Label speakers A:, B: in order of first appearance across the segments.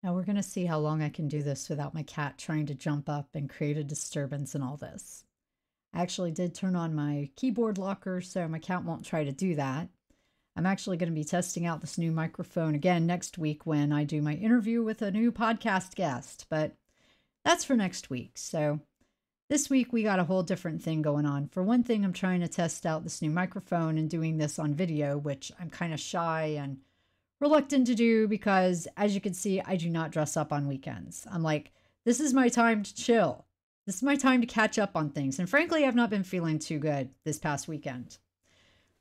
A: Now we're going to see how long I can do this without my cat trying to jump up and create a disturbance and all this. I actually did turn on my keyboard locker so my cat won't try to do that. I'm actually going to be testing out this new microphone again next week when I do my interview with a new podcast guest, but that's for next week. So this week we got a whole different thing going on. For one thing, I'm trying to test out this new microphone and doing this on video, which I'm kind of shy and reluctant to do because, as you can see, I do not dress up on weekends. I'm like, this is my time to chill. This is my time to catch up on things. And frankly, I've not been feeling too good this past weekend,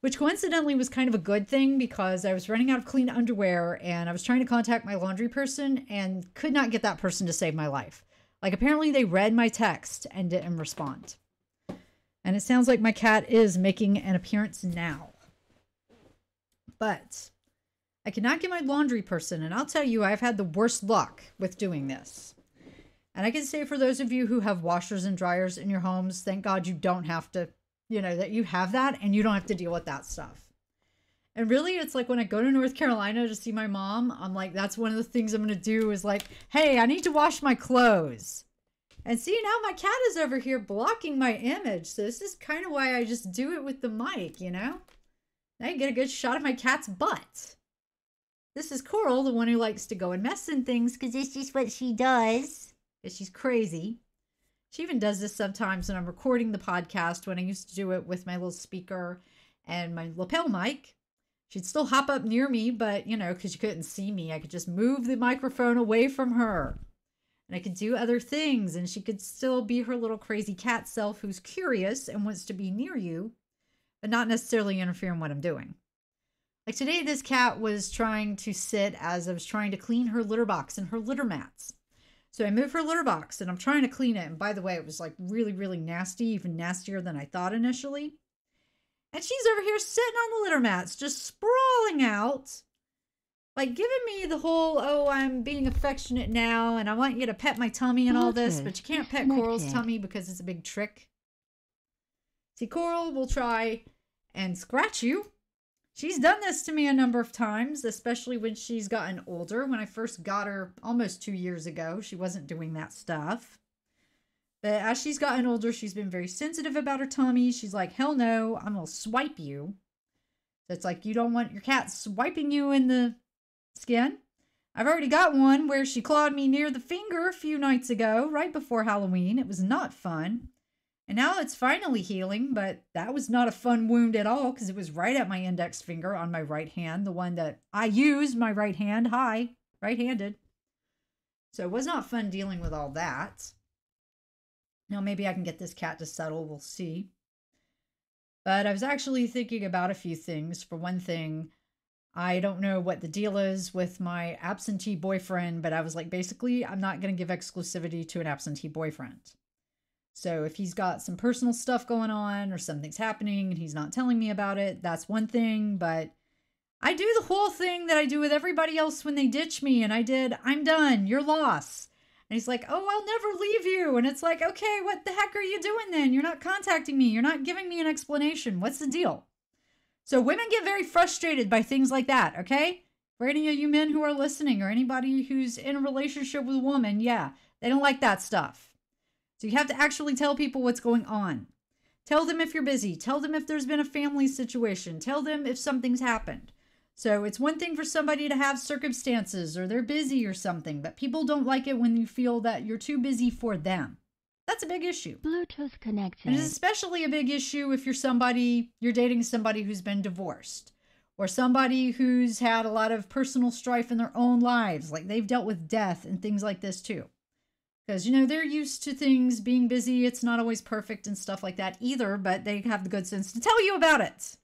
A: which coincidentally was kind of a good thing because I was running out of clean underwear and I was trying to contact my laundry person and could not get that person to save my life. Like, apparently they read my text and didn't respond. And it sounds like my cat is making an appearance now. But I cannot get my laundry person, and I'll tell you, I've had the worst luck with doing this. And I can say for those of you who have washers and dryers in your homes, thank God you don't have to, that you have that and you don't have to deal with that stuff. And really, it's like when I go to North Carolina to see my mom, I'm like, that's one of the things I'm going to do is like, hey, I need to wash my clothes. And see, now my cat is over here blocking my image. So this is kind of why I just do it with the mic, Now you get a good shot of my cat's butt. This is Coral, the one who likes to go and mess in things because it's just what she does. Because she's crazy. She even does this sometimes when I'm recording the podcast, when I used to do it with my little speaker and my lapel mic. She'd still hop up near me, but, because you couldn't see me, I could just move the microphone away from her. And I could do other things, and she could still be her little crazy cat self who's curious and wants to be near you, but not necessarily interfere in what I'm doing. Like today, this cat was trying to sit as I was trying to clean her litter box and her litter mats. So I moved her litter box, and I'm trying to clean it. And by the way, it was like really, really nasty, even nastier than I thought initially. And she's over here sitting on the litter mats, just sprawling out, like giving me the whole, oh, I'm being affectionate now, and I want you to pet my tummy and all this, but you can't pet Coral's tummy because it's a big trick. See, Coral will try and scratch you. She's done this to me a number of times, especially when she's gotten older. When I first got her almost 2 years ago, she wasn't doing that stuff. But as she's gotten older, she's been very sensitive about her tummy. She's like, hell no, I'm going to swipe you. So it's like, you don't want your cat swiping you in the skin. I've already got one where she clawed me near the finger a few nights ago, right before Halloween. It was not fun. And now it's finally healing, but that was not a fun wound at all because it was right at my index finger on my right hand, the one that I use my right hand, right-handed. So it was not fun dealing with all that. Now, maybe I can get this cat to settle. We'll see. But I was actually thinking about a few things. For one thing, I don't know what the deal is with my absentee boyfriend, but I was like, basically, I'm not going to give exclusivity to an absentee boyfriend. So if he's got some personal stuff going on or something's happening and he's not telling me about it, that's one thing. But I do the whole thing that I do with everybody else when they ditch me. And I'm done. You're lost. And he's like, oh, I'll never leave you. And it's like, okay, what the heck are you doing then? You're not contacting me. You're not giving me an explanation. What's the deal? So women get very frustrated by things like that, okay? For any of you men who are listening or anybody who's in a relationship with a woman, yeah, they don't like that stuff. So you have to actually tell people what's going on. Tell them if you're busy. Tell them if there's been a family situation. Tell them if something's happened. So it's one thing for somebody to have circumstances or they're busy or something, but people don't like it when you feel that you're too busy for them. That's a big issue.
B: Bluetooth connected.
A: And it's especially a big issue if you're dating somebody who's been divorced or somebody who's had a lot of personal strife in their own lives, like they've dealt with death and things like this too. Because, they're used to things being busy. It's not always perfect and stuff like that either, but they have the good sense to tell you about it.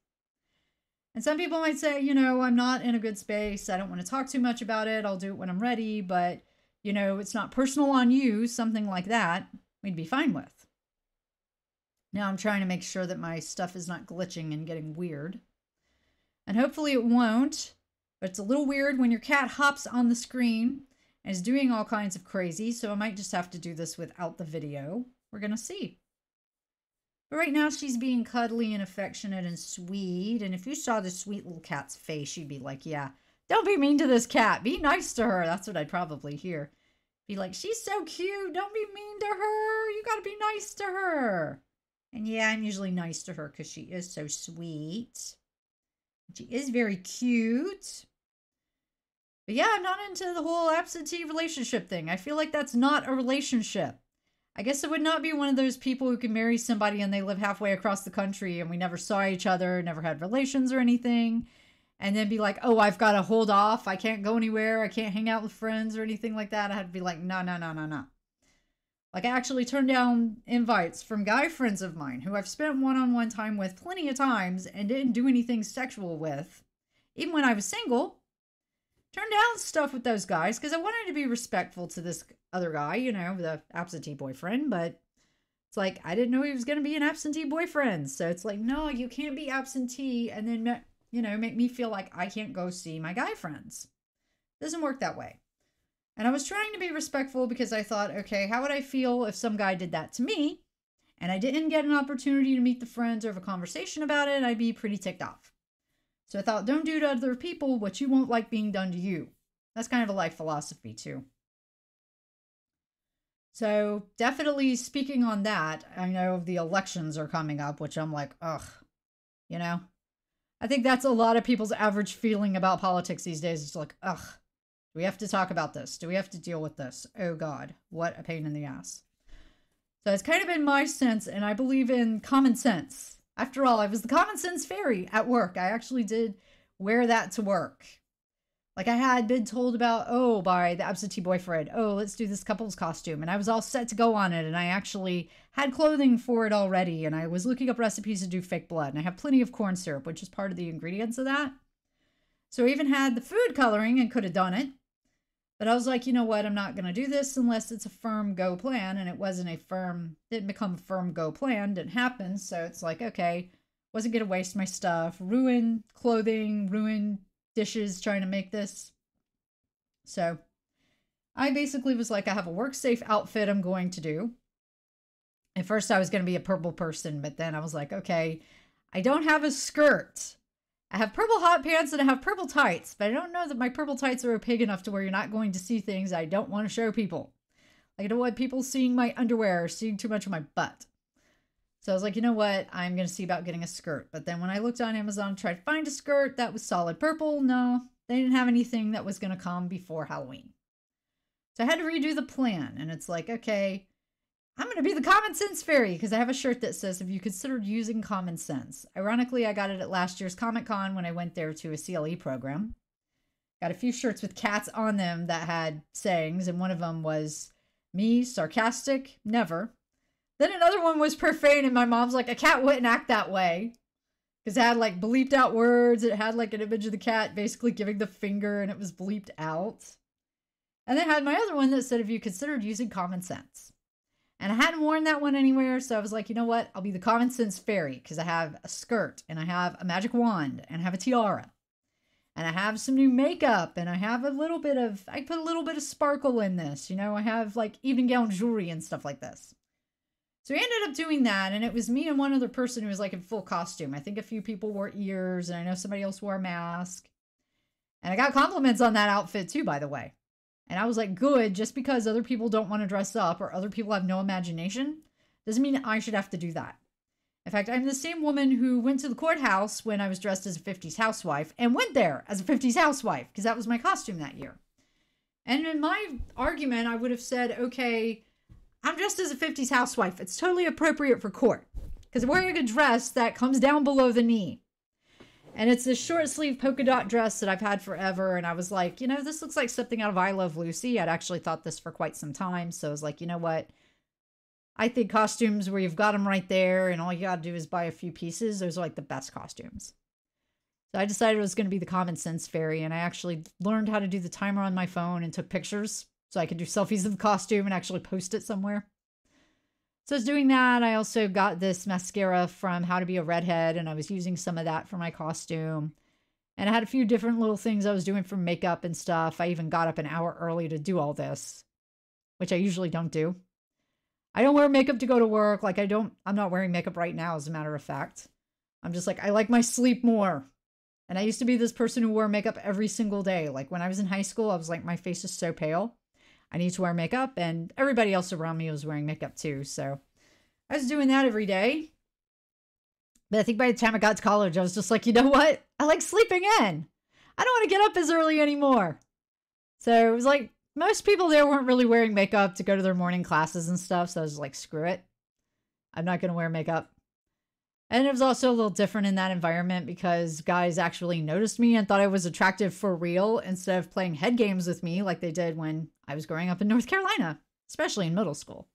A: And some people might say, I'm not in a good space. I don't want to talk too much about it. I'll do it when I'm ready. But, it's not personal on you, something like that, we'd be fine with. Now I'm trying to make sure that my stuff is not glitching and getting weird. And hopefully it won't. But it's a little weird when your cat hops on the screen and is doing all kinds of crazy. So I might just have to do this without the video. We're going to see. But right now she's being cuddly and affectionate and sweet. And if you saw the sweet little cat's face, you'd be like, yeah, Don't be mean to this cat. Be nice to her. That's what I'd probably hear. Be like, she's so cute. Don't be mean to her. You gotta be nice to her. And yeah, I'm usually nice to her because she is so sweet. She is very cute. But yeah, I'm not into the whole absentee relationship thing. I feel like that's not a relationship. I guess it would not be one of those people who can marry somebody and they live halfway across the country and we never saw each other, never had relations or anything. And then be like, oh, I've got to hold off. I can't go anywhere. I can't hang out with friends or anything like that. I had to be like, no, no, no, no, no. Like, I actually turned down invites from guy friends of mine who I've spent one-on-one time with plenty of times and didn't do anything sexual with. Even when I was single, turned down stuff with those guys because I wanted to be respectful to this other guy, you know, the absentee boyfriend. But it's like, I didn't know he was going to be an absentee boyfriend. So it's like, no, you can't be absentee and then, you know, make me feel like I can't go see my guy friends. It doesn't work that way. And I was trying to be respectful because I thought, okay, how would I feel if some guy did that to me and I didn't get an opportunity to meet the friends or have a conversation about it? I'd be pretty ticked off. So I thought, don't do to other people what you won't like being done to you. That's kind of a life philosophy too. So definitely speaking on that, I know the elections are coming up, which I'm like, ugh, you know? I think that's a lot of people's average feeling about politics these days. It's like, ugh, do we have to talk about this? Do we have to deal with this? Oh God, what a pain in the ass. So it's kind of been my sense, and I believe in common sense. After all, I was the common sense fairy at work. I actually did wear that to work. Like I had been told about, oh, by the absentee boyfriend, oh, let's do this couple's costume. And I was all set to go on it. And I actually had clothing for it already. And I was looking up recipes to do fake blood. And I have plenty of corn syrup, which is part of the ingredients of that. So I even had the food coloring and could have done it. But I was like, you know what? I'm not going to do this unless it's a firm go plan. And it wasn't a firm, didn't become a firm go plan. Didn't happen. So it's like, okay, wasn't going to waste my stuff. Ruin clothing, ruin dishes trying to make this. So I basically was like, I have a work safe outfit I'm going to do. At first I was going to be a purple person, but then I was like, okay, I don't have a skirt. I have purple hot pants and I have purple tights, but I don't know that my purple tights are opaque enough to where you're not going to see things I don't want to show people. Like I don't want people seeing my underwear or seeing too much of my butt. So I was like, you know what? I'm going to see about getting a skirt. But then when I looked on Amazon, tried to find a skirt that was solid purple. No, they didn't have anything that was going to come before Halloween. So I had to redo the plan. And it's like, okay, I'm going to be the common sense fairy because I have a shirt that says, have you considered using common sense? Ironically, I got it at last year's Comic-Con when I went there to a CLE program. Got a few shirts with cats on them that had sayings. And one of them was, me, sarcastic, never. Then another one was profane, and my mom's like, a cat wouldn't act that way. Because it had like bleeped out words. It had like an image of the cat basically giving the finger, and it was bleeped out. And then I had my other one that said, have you considered using common sense? And I hadn't worn that one anywhere, so I was like, you know what? I'll be the common sense fairy, because I have a skirt, and I have a magic wand, and I have a tiara. And I have some new makeup, and I have a little bit of, I put a little bit of sparkle in this. You know, I have like evening gown jewelry and stuff like this. So we ended up doing that, and it was me and one other person who was like in full costume. I think a few people wore ears, and I know somebody else wore a mask. And I got compliments on that outfit too, by the way. And I was like, good, just because other people don't want to dress up or other people have no imagination doesn't mean I should have to do that. In fact, I'm the same woman who went to the courthouse when I was dressed as a 50s housewife and went there as a 50s housewife because that was my costume that year. And in my argument, I would have said, okay, I'm dressed as a 50s housewife. It's totally appropriate for court because I'm wearing a dress that comes down below the knee. And it's a short sleeve polka dot dress that I've had forever. And I was like, you know, this looks like something out of I Love Lucy. I'd actually thought this for quite some time. So I was like, you know what? I think costumes where you've got them right there and all you got to do is buy a few pieces. Those are like the best costumes. So I decided it was going to be the common sense fairy. And I actually learned how to do the timer on my phone and took pictures so I could do selfies of the costume and actually post it somewhere. So I was doing that. I also got this mascara from How to Be a Redhead, and I was using some of that for my costume. And I had a few different little things I was doing for makeup and stuff. I even got up an hour early to do all this, which I usually don't do. I don't wear makeup to go to work. Like I'm not wearing makeup right now, as a matter of fact. I'm just like, I like my sleep more. And I used to be this person who wore makeup every single day. Like when I was in high school, I was like, my face is so pale. I need to wear makeup. And everybody else around me was wearing makeup too. So I was doing that every day. But I think by the time I got to college, I was just like, you know what? I like sleeping in. I don't want to get up as early anymore. So it was like most people there weren't really wearing makeup to go to their morning classes and stuff. So I was like, screw it. I'm not going to wear makeup. And it was also a little different in that environment because guys actually noticed me and thought I was attractive for real instead of playing head games with me like they did when I was growing up in North Carolina, especially in middle school.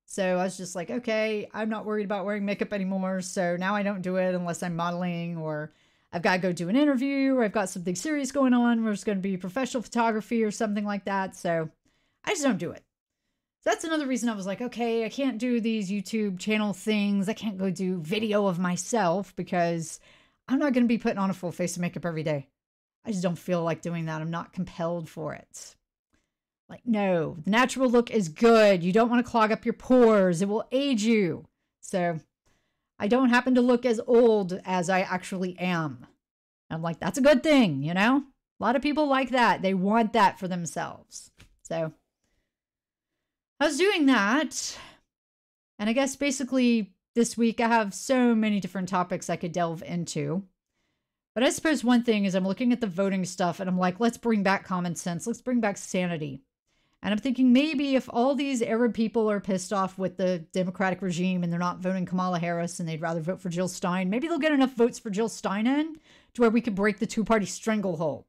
A: So I was just like, okay, I'm not worried about wearing makeup anymore. So now I don't do it unless I'm modeling or I've got to go do an interview or I've got something serious going on where it's going to be professional photography or something like that. So I just don't do it. So that's another reason I was like, okay, I can't do these YouTube channel things. I can't go do video of myself because I'm not going to be putting on a full face of makeup every day. I just don't feel like doing that. I'm not compelled for it. Like, no, the natural look is good. You don't want to clog up your pores. It will age you. So I don't happen to look as old as I actually am. I'm like, that's a good thing, you know? A lot of people like that. They want that for themselves. So I was doing that, and I guess basically this week I have so many different topics I could delve into. But I suppose one thing is I'm looking at the voting stuff and I'm like, let's bring back common sense. Let's bring back sanity. And I'm thinking maybe if all these Arab people are pissed off with the Democratic regime and they're not voting Kamala Harris and they'd rather vote for Jill Stein, maybe they'll get enough votes for Jill Stein in to where we could break the two-party stranglehold.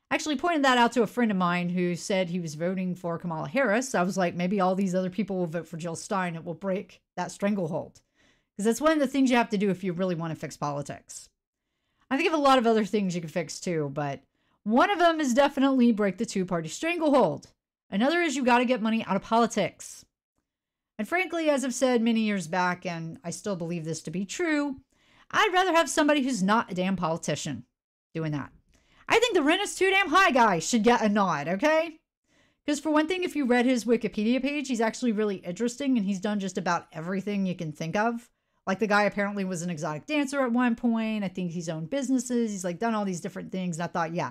A: I actually pointed that out to a friend of mine who said he was voting for Kamala Harris. I was like, maybe all these other people will vote for Jill Stein. It will break that stranglehold. Because that's one of the things you have to do if you really want to fix politics. I think of a lot of other things you can fix too, but one of them is definitely break the two-party stranglehold. Another is you got to get money out of politics. And frankly, as I've said many years back, and I still believe this to be true, I'd rather have somebody who's not a damn politician doing that. I think the rent is too damn high guy should get a nod, okay? Because for one thing, if you read his Wikipedia page, he's actually really interesting and he's done just about everything you can think of. Like the guy apparently was an exotic dancer at one point. I think he's owned businesses. He's like done all these different things. And I thought, yeah,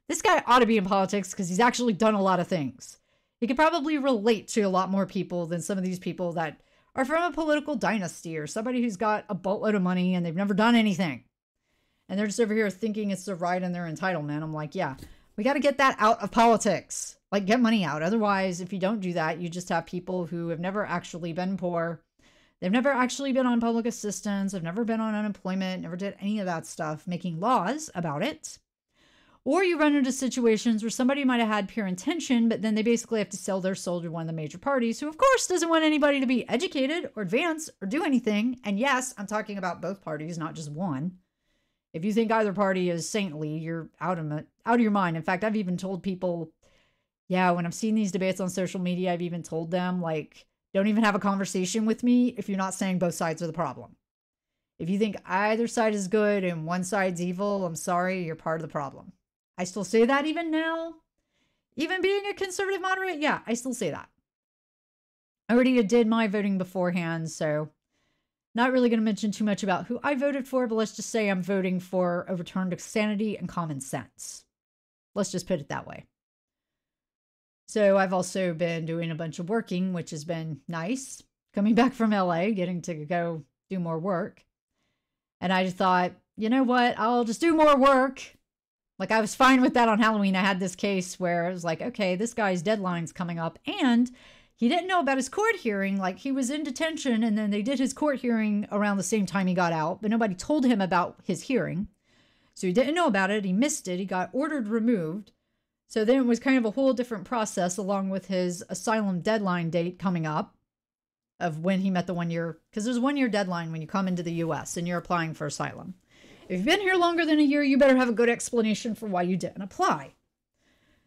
A: this guy ought to be in politics because he's actually done a lot of things. He could probably relate to a lot more people than some of these people that are from a political dynasty or somebody who's got a boatload of money and they've never done anything. And they're just over here thinking it's their right and their entitlement. I'm like, yeah, we got to get that out of politics. Like, get money out. Otherwise, if you don't do that, you just have people who have never actually been poor. They've never actually been on public assistance. They've never been on unemployment, never did any of that stuff, making laws about it. Or you run into situations where somebody might have had pure intention, but then they basically have to sell their soul to one of the major parties, who of course doesn't want anybody to be educated or advance or do anything. And yes, I'm talking about both parties, not just one. If you think either party is saintly, you're out of your mind. In fact, I've even told people, yeah, when I've seen these debates on social media, I've even told them, like, don't even have a conversation with me if you're not saying both sides are the problem. If you think either side is good and one side's evil, I'm sorry, you're part of the problem. I still say that even now. Even being a conservative moderate, yeah, I still say that. I already did my voting beforehand, so not really going to mention too much about who I voted for, but let's just say I'm voting for a return to sanity and common sense. Let's just put it that way. So I've also been doing a bunch of working, which has been nice. Coming back from LA, getting to go do more work. And I just thought, you know what? I'll just do more work. Like, I was fine with that on Halloween. I had this case where it was like, okay, this guy's deadline's coming up. And he didn't know about his court hearing. Like, he was in detention and then they did his court hearing around the same time he got out. But nobody told him about his hearing. So he didn't know about it. He missed it. He got ordered removed. So then it was kind of a whole different process along with his asylum deadline date coming up of when he met the 1 year. Because there's a 1 year deadline when you come into the U.S. and you're applying for asylum. If you've been here longer than a year, you better have a good explanation for why you didn't apply.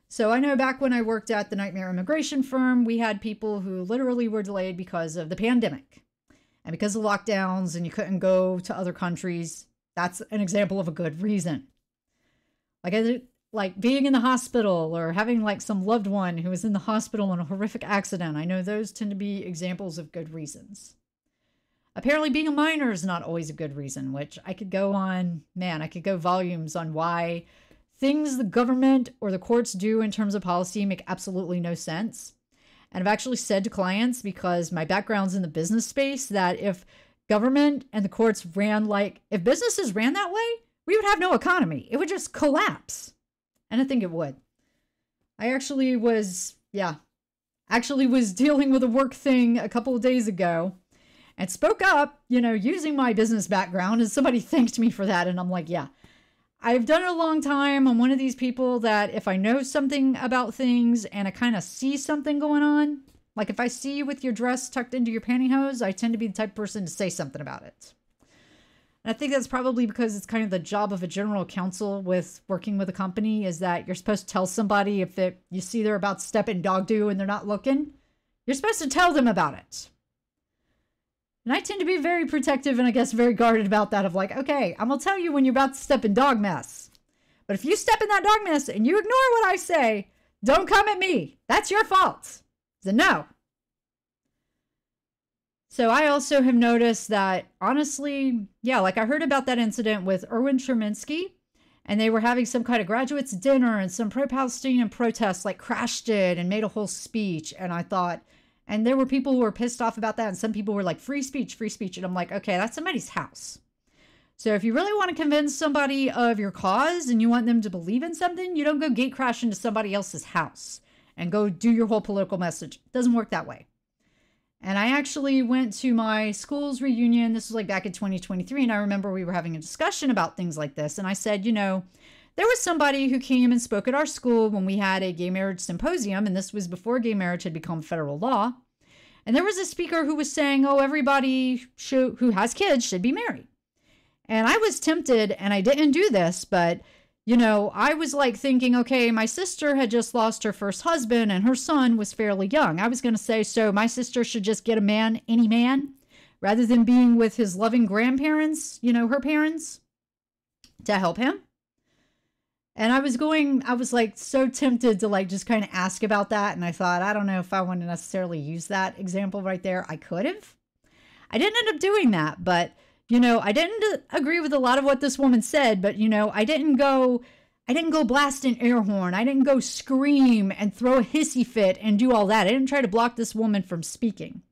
A: So I know back when I worked at the Nightmare Immigration firm, we had people who literally were delayed because of the pandemic. And because of lockdowns and you couldn't go to other countries, that's an example of a good reason. Like being in the hospital or having like some loved one who was in the hospital in a horrific accident. I know those tend to be examples of good reasons. Apparently being a minor is not always a good reason, which I could go on, man, I could go volumes on why things the government or the courts do in terms of policy make absolutely no sense. And I've actually said to clients, because my background's in the business space, that if government and the courts if businesses ran that way, we would have no economy. It would just collapse. And I think it would. I actually was dealing with a work thing a couple of days ago and spoke up, using my business background, and somebody thanked me for that. And I'm like, yeah, I've done it a long time. I'm one of these people that if I know something about things and I kind of see something going on, like if I see you with your dress tucked into your pantyhose, I tend to be the type of person to say something about it. And I think that's probably because it's kind of the job of a general counsel with working with a company, is that you're supposed to tell somebody if you see they're about to step in dog doo and they're not looking, you're supposed to tell them about it. And I tend to be very protective and I guess very guarded about that, of like, okay, I'm going to tell you when you're about to step in dog mess. But if you step in that dog mess and you ignore what I say, don't come at me. That's your fault. So no. So I also have noticed that, honestly, like I heard about that incident with Erwin Cherminsky, and they were having some kind of graduates dinner and some pro-Palestinian protests like crashed it and made a whole speech. And I thought, and there were people who were pissed off about that. And some people were like, free speech, free speech. And I'm like, okay, that's somebody's house. So if you really want to convince somebody of your cause and you want them to believe in something, you don't go gate crash into somebody else's house and go do your whole political message. It doesn't work that way. And I actually went to my school's reunion. This was like back in 2023. And I remember we were having a discussion about things like this. And I said, there was somebody who came and spoke at our school when we had a gay marriage symposium. And this was before gay marriage had become federal law. And there was a speaker who was saying, oh, everybody who has kids should be married. And I was tempted, and I didn't do this, but, I was like thinking, okay, my sister had just lost her first husband and her son was fairly young. I was going to say, so my sister should just get a man, any man, rather than being with his loving grandparents, her parents, to help him. And I was like so tempted to like just kind of ask about that. And I thought, I don't know if I want to necessarily use that example right there. I could have. I didn't end up doing that, but I didn't agree with a lot of what this woman said, but I didn't go blast an air horn. I didn't go scream and throw a hissy fit and do all that. I didn't try to block this woman from speaking.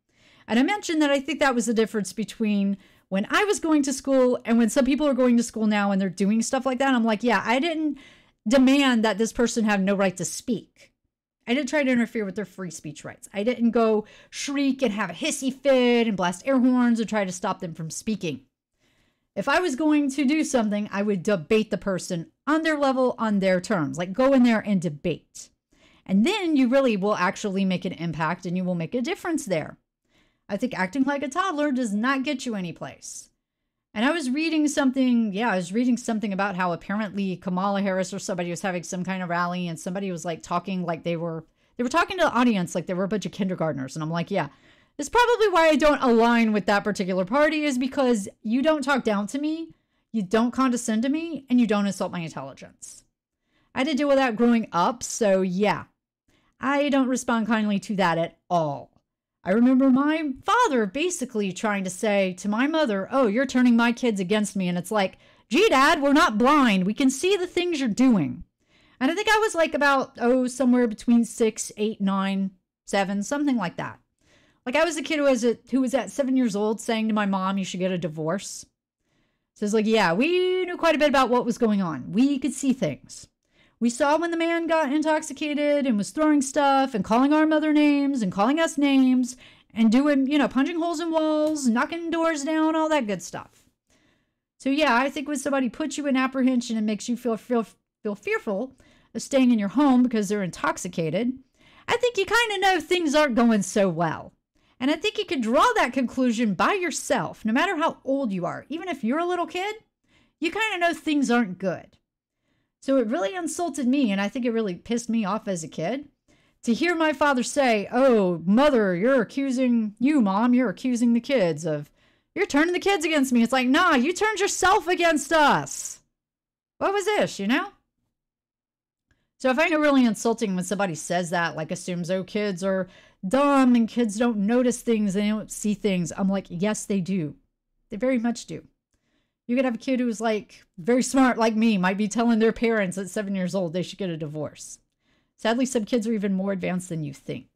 A: And I mentioned that I think that was the difference between when I was going to school and when some people are going to school now and they're doing stuff like that. And I'm like, yeah, I didn't demand that this person have no right to speak. I didn't try to interfere with their free speech rights. I didn't go shriek and have a hissy fit and blast air horns and try to stop them from speaking. If I was going to do something, I would debate the person on their level, on their terms, like go in there and debate. And then you really will actually make an impact and you will make a difference there. I think acting like a toddler does not get you anyplace. And I was reading something, about how apparently Kamala Harris or somebody was having some kind of rally and somebody was like talking like they were talking to the audience like they were a bunch of kindergartners. And I'm like, yeah, it's probably why I don't align with that particular party, is because you don't talk down to me, you don't condescend to me, and you don't insult my intelligence. I had to deal with that growing up, so yeah, I don't respond kindly to that at all. I remember my father basically trying to say to my mother, oh, you're turning my kids against me. And it's like, gee, Dad, we're not blind. We can see the things you're doing. And I think I was like about, somewhere between 6, 8, 9, 7, something like that. Like I was a kid who was at 7 years old saying to my mom, you should get a divorce. So it's like, yeah, we knew quite a bit about what was going on. We could see things. We saw when the man got intoxicated and was throwing stuff and calling our mother names and calling us names and doing, punching holes in walls, knocking doors down, all that good stuff. So yeah, I think when somebody puts you in apprehension and makes you feel fearful of staying in your home because they're intoxicated, I think you kind of know things aren't going so well. And I think you can draw that conclusion by yourself, no matter how old you are. Even if you're a little kid, you kind of know things aren't good. So it really insulted me, and I think it really pissed me off as a kid to hear my father say, oh, mother, Mom, you're accusing the kids of, you're turning the kids against me. It's like, nah, you turned yourself against us. What was this, So So I find it really insulting when somebody says that, like assumes, oh, kids are dumb and kids don't notice things, they don't see things. I'm like, yes, they do. They very much do. You could have a kid who's like very smart like me, might be telling their parents at 7 years old they should get a divorce. Sadly, some kids are even more advanced than you think.